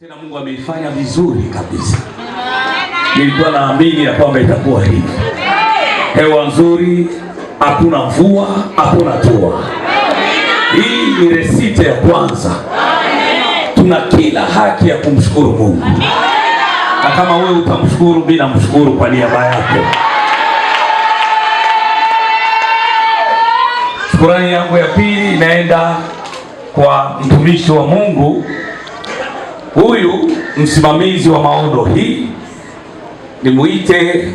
Tena Mungu ameifanya vizuri kabisa. Nilikuwa naamini ya kwamba itakuwa hivi. Hewa nzuri, hakuna mvua, hakuna jua. Hii ni resite ya kwanza. Tuna kila haki ya kumshukuru Mungu. Na kama wewe utamshukuru, mimi namshukuru kwa niaba yako. Shukrani yangu ya pili inaenda kwa mtumishi wa Mungu. Huyu msimamizi wa maono hii nimuite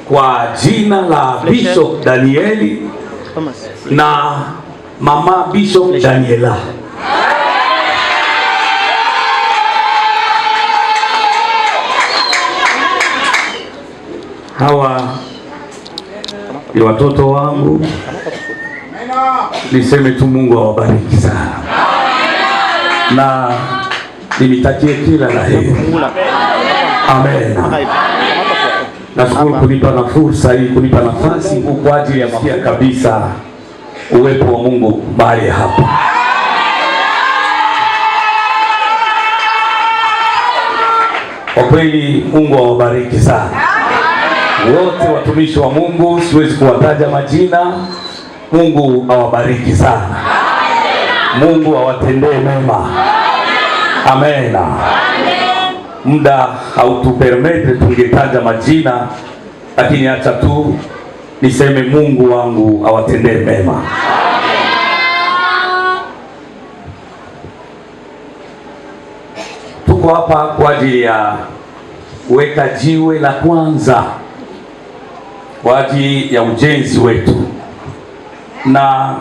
kwa jina la Bishop Danieli na Mama Bishop Daniela. Hawa ni watoto wangu. Niseme tu Mungu awabariki sana. Na nimitakie kila la heri. Amen. Nashukuru kunipa na fursa hii, kunipa nafasi kwa ajili ya kusikia kabisa uwepo wa Mungu mahali hapa. Kwa kweli Mungu awabariki sana. Wote watumishi wa Mungu, siwezi kuwataja majina. Mungu awabariki sana. Mungu awatendee mema. Amen. Muda hautupermete tungetaja majina, lakini acha tu niseme Mungu wangu awatendee mema. Tuko hapa kwa ajili ya kuweka jiwe la kwanza kwa ajili ya ujenzi wetu, na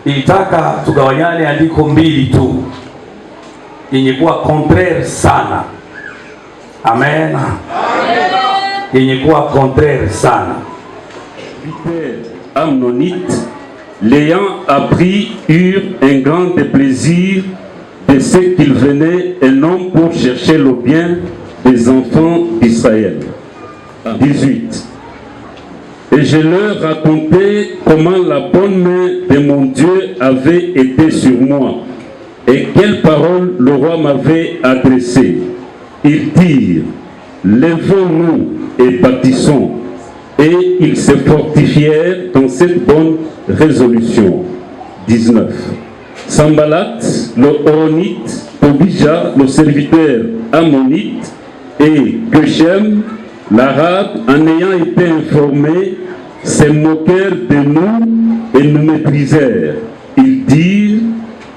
nilitaka tugawanyane andiko mbili tu yenye kuwa contraire sana. Amen. Yenye kuwa contraire sana. Amnonite, l'ayant appris, eurent un grand déplaisir de ce qu'il venait un homme pour chercher le bien des enfants d'Israël. 18. Et je leur racontais comment la bonne main de mon Dieu avait été sur moi et quelles paroles le roi m'avait adressées. Ils dirent, lèvons-nous et bâtissons. Et ils se fortifièrent dans cette bonne résolution. 19. Sambalat, le Horonite, Tobija, le serviteur ammonite, et Geshem, l'arabe, en ayant été informés, se moquèrent de nous et nous méprisèrent. Ils dirent,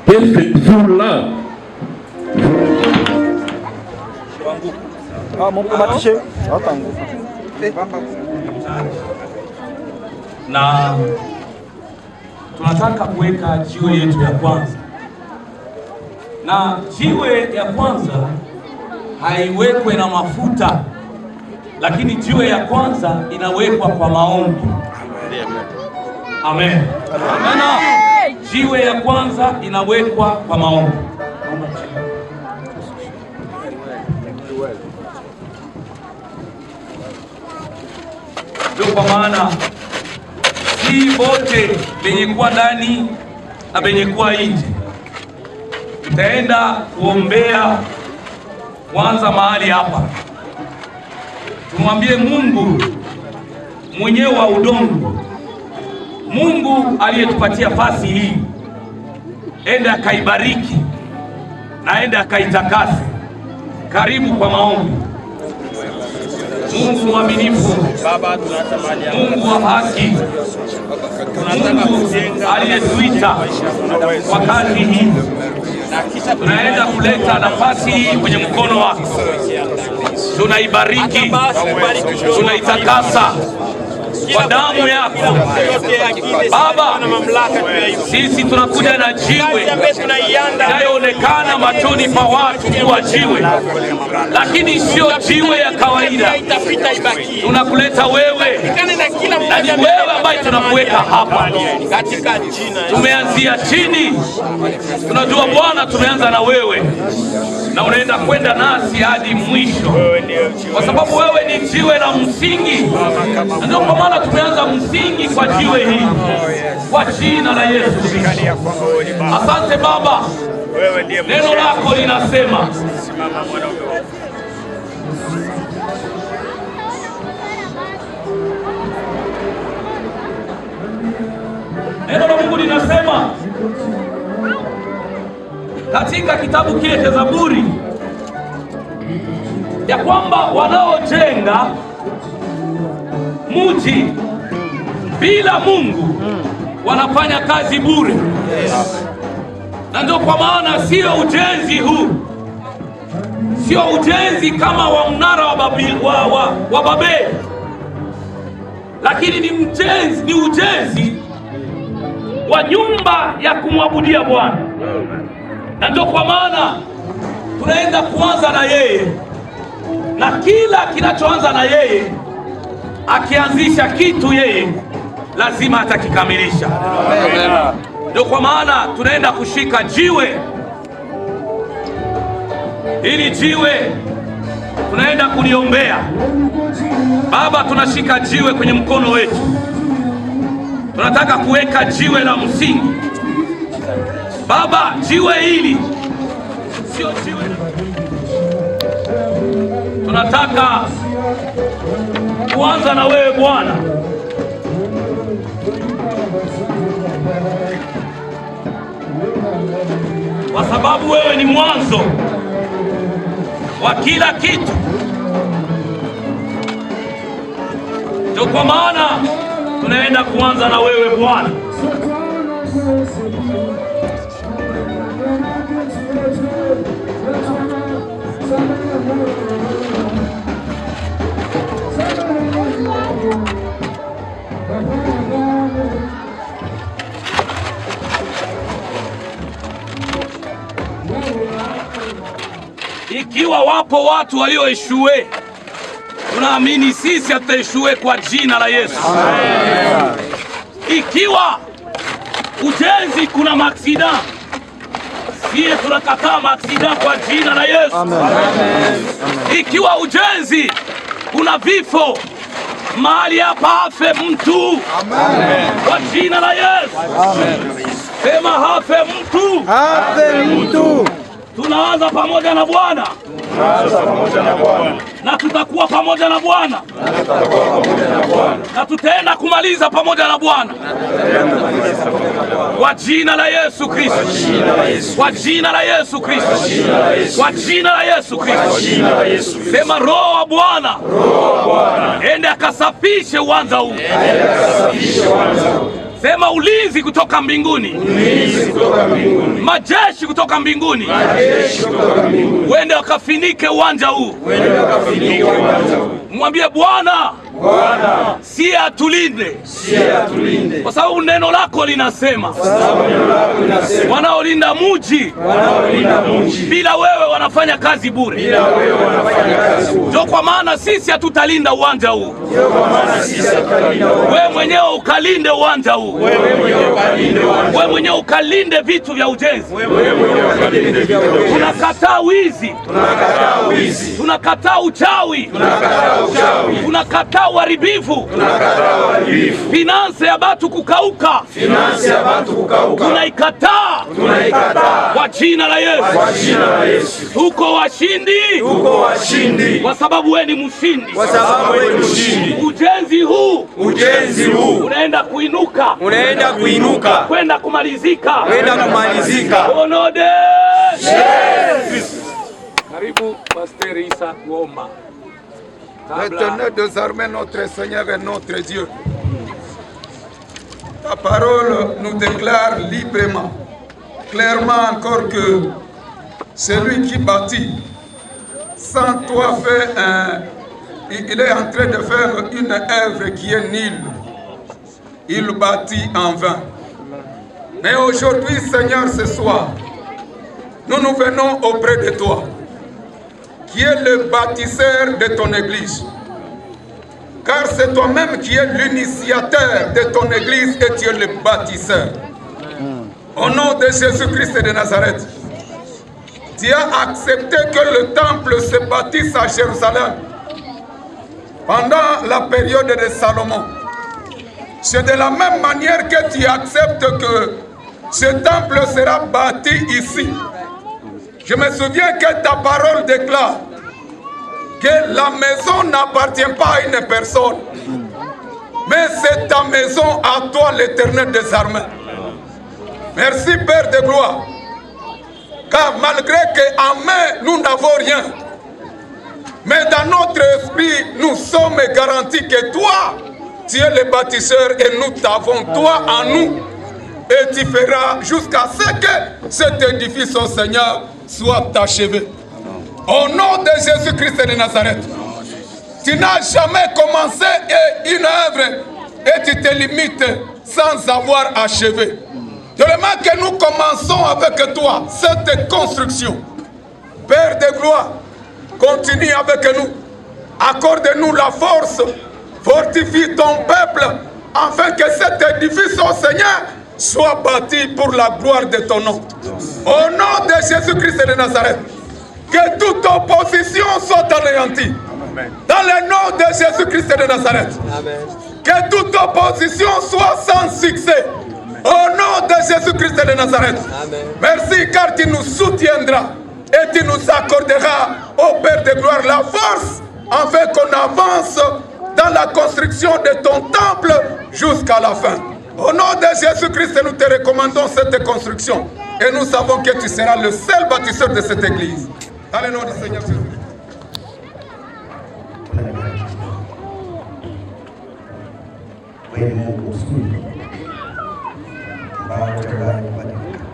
que faites-vous là? Na tunataka kuweka jiwe yetu ya kwanza, na jiwe ya kwanza haiwekwe na mafuta, lakini jiwe ya kwanza inawekwa kwa maombi. Amen. Amen. Jiwe ya kwanza inawekwa kwa maombi. Ndio kwa maana si wote benye kuwa ndani na benye kuwa nje tutaenda kuombea kwanza mahali hapa. Tumwambie Mungu mwenyewe wa udongo, Mungu aliyetupatia fasi hii, enda akaibariki na enda akaitakase. Karibu kwa maombi. Mungu mwaminifu, Mungu wa haki, Mungu aliyetuita kwa kazi hii, tunaenda kuleta nafasi hii kwenye mkono wako. Tunaibariki, tunaitakasa kwa damu yako Baba. Sisi tunakuja na jiwe inayoonekana machoni pa watu kuwa jiwe, lakini sio jiwe ya kawaida. Tunakuleta wewe, na ni wewe ambaye tunakuweka hapa. Tumeanzia chini, tunajua Bwana tumeanza na wewe na unaenda kwenda nasi hadi mwisho, kwa sababu wewe ni jiwe la msingi. Ndio kwa maana tumeanza msingi kwa jiwe hili, kwa jina la Yesu. Asante Baba Neno lako linasema neno la Mungu linasema katika kitabu kile cha Zaburi ya kwamba wanaojenga mji bila Mungu wanafanya kazi bure. Na ndio kwa maana sio ujenzi huu, sio ujenzi kama wa mnara wa Babeli, lakini ni ujenzi wa nyumba ya kumwabudia Bwana. Na ndio kwa maana tunaenda kuanza na yeye, na kila kinachoanza na yeye, akianzisha kitu yeye lazima atakikamilisha. Ndio kwa maana tunaenda kushika jiwe. Hili jiwe tunaenda kuliombea. Baba, tunashika jiwe kwenye mkono wetu, tunataka kuweka jiwe la msingi. Baba, jiwe hili sio jiwe, tunataka kuanza na wewe Bwana. Kwa sababu wewe ni mwanzo wa kila kitu. Ndio kwa maana tunaenda kuanza na wewe Bwana. Ikiwa wapo watu walioeshue, tunaamini sisi hataeshue kwa jina la Yesu. Amen. Ikiwa ujenzi kuna maksida, sisi tunakataa maksida kwa jina la Yesu. Amen. Ikiwa ujenzi kuna vifo, mahali hapa afe mtu. Amen. Kwa jina la Yesu. Amen. Sema hafe mtu. Hafe mtu. Tunaanza pamoja na Bwana. Na tutakuwa pamoja na Bwana. Na tutaenda kumaliza pamoja na Bwana. Kwa jina la Yesu Kristo. Kwa jina la Yesu Kristo. Kwa jina la Yesu Kristo. Sema Roho wa Bwana ende akasafishe uwanja huu. Sema ulinzi kutoka mbinguni. Ulinzi kutoka mbinguni. Majeshi kutoka mbinguni. Majeshi kutoka mbinguni. Wende wakafinike uwanja huu. Wende wakafinike uwanja huu. Mwambie Bwana, Bwana, si atulinde. Si atulinde. Kwa sababu neno lako linasema, wanaolinda mji, bila wewe wanafanya kazi bure. Bila wewe wanafanya kazi bure. Ndio kwa maana sisi hatutalinda uwanja huu. Ndio kwa maana sisi hatutalinda uwanja huu. Wewe mwenyewe ukalinde uwanja huu. Wewe mwenyewe ukalinde uwanja. Wewe mwenyewe ukalinde vitu vya ujenzi. Wewe mwenyewe ukalinde vitu vya ujenzi. Tunakataa wizi. Tunakataa wizi. Tunakataa uchawi. Tunakataa uchawi. Tunakataa uharibifu. Tunakataa uharibifu. Finance ya watu kukauka. Finance ya watu kukauka. Tunaikataa. Tunaikataa. Kwa jina la Yesu. Kwa jina la Yesu. Tuko washindi. Tuko washindi. Kwa sababu wewe ni mshindi. Kwa sababu wewe ni mshindi. Ujenzi huu. Ujenzi huu. Unaenda kuinuka. Unaenda kuinuka. Kwenda kumalizika. Kwenda kumalizika. Onode. Yes. Karibu Pastor Isa kuomba. Retenez désormais notre Seigneur et notre Dieu. Ta parole nous déclare librement, clairement encore que celui qui bâtit, sans toi il est en train de faire une œuvre qui est nulle. Il bâtit en vain. Mais aujourd'hui, Seigneur, ce soir, nous venons auprès de toi, qui est le bâtisseur de ton église. Car c'est toi-même qui es l'initiateur de ton église et tu es le bâtisseur. Au nom de Jésus-Christ de Nazareth, tu as accepté que le temple se bâtisse à Jérusalem pendant la période de Salomon. C'est de la même manière que tu acceptes que ce temple sera bâti ici Je me souviens que ta parole déclare que la maison n'appartient pas à une personne, mais c'est ta maison à toi, l'Éternel des armées. Merci Père de gloire, car malgré qu'en main nous n'avons rien, mais dans notre esprit nous sommes garantis que toi, tu es le bâtisseur et nous t'avons toi en nous, et tu feras jusqu'à ce que cet édifice, au Seigneur, soit achevé. Au nom de Jésus-Christ de Nazareth, tu n'as jamais commencé une œuvre et tu te limites sans avoir achevé. Tellement que nous commençons avec toi cette construction. Père de gloire, continue avec nous. Accorde-nous la force. Fortifie ton peuple afin que cet édifice, au Seigneur, soit bâti pour la gloire de ton nom. Au nom de Jésus-Christ de Nazareth, que toute opposition soit anéantie. Dans le nom de Jésus-Christ de Nazareth. Amen. Que toute opposition soit sans succès. Au nom de Jésus-Christ de Nazareth. Amen. Merci car tu nous soutiendras et tu nous accorderas, ô Père de gloire, la force afin qu'on avance dans la construction de ton temple jusqu'à la fin. Au nom de Jésus-Christ, nous te recommandons cette construction et nous savons que tu seras le seul bâtisseur de cette église. Dans le nom du Seigneur Jésus. Wewe Mungu mzuri ambao haujawahi kubadilika.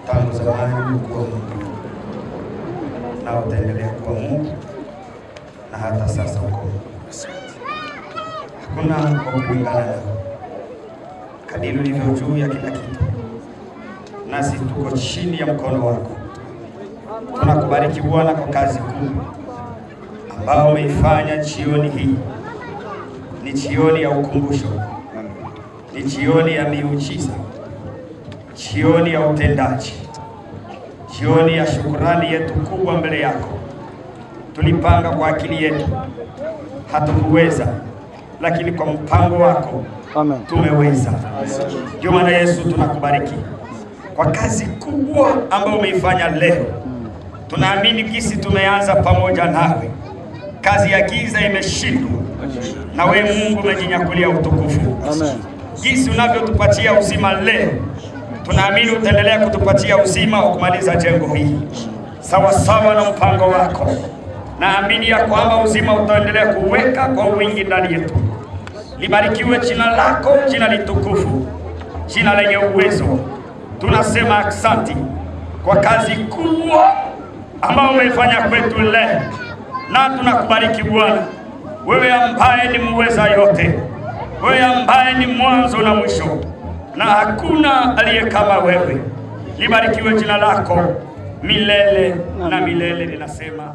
Tangu zamani ulikuwa Mungu na utaendelea kuwa Mungu na hata sasa uko Mungu. Hakuna wa kulingana nawe. Kadiri ulivyo juu ya kila kitu, nasi tuko chini ya mkono wako. Tunakubariki Bwana kwa kazi kubwa ambao umeifanya jioni hii. Ni jioni ya ukumbusho, ni jioni ya miujiza, jioni ya utendaji, jioni ya shukrani yetu kubwa mbele yako. Tulipanga kwa akili yetu, hatukuweza, lakini kwa mpango wako tumeweza. Ndio maana Yesu tunakubariki kwa kazi kubwa ambayo umeifanya leo. Tunaamini kisi tumeanza pamoja nawe, kazi ya giza imeshindwa na wewe Mungu umejinyakulia utukufu. Amen. Jinsi unavyotupatia uzima leo, tunaamini utaendelea kutupatia uzima wa kumaliza jengo hili sawa sawa na mpango wako. Naamini ya kwamba uzima utaendelea kuweka kwa wingi ndani yetu. Libarikiwe jina lako, jina litukufu, jina lenye uwezo. Tunasema asante kwa kazi kubwa ambayo umeifanya kwetu leo, na tunakubariki Bwana. Wewe ambaye ni muweza yote, wewe ambaye ni mwanzo na mwisho, na hakuna aliye kama wewe. Libarikiwe jina lako milele na milele, ninasema.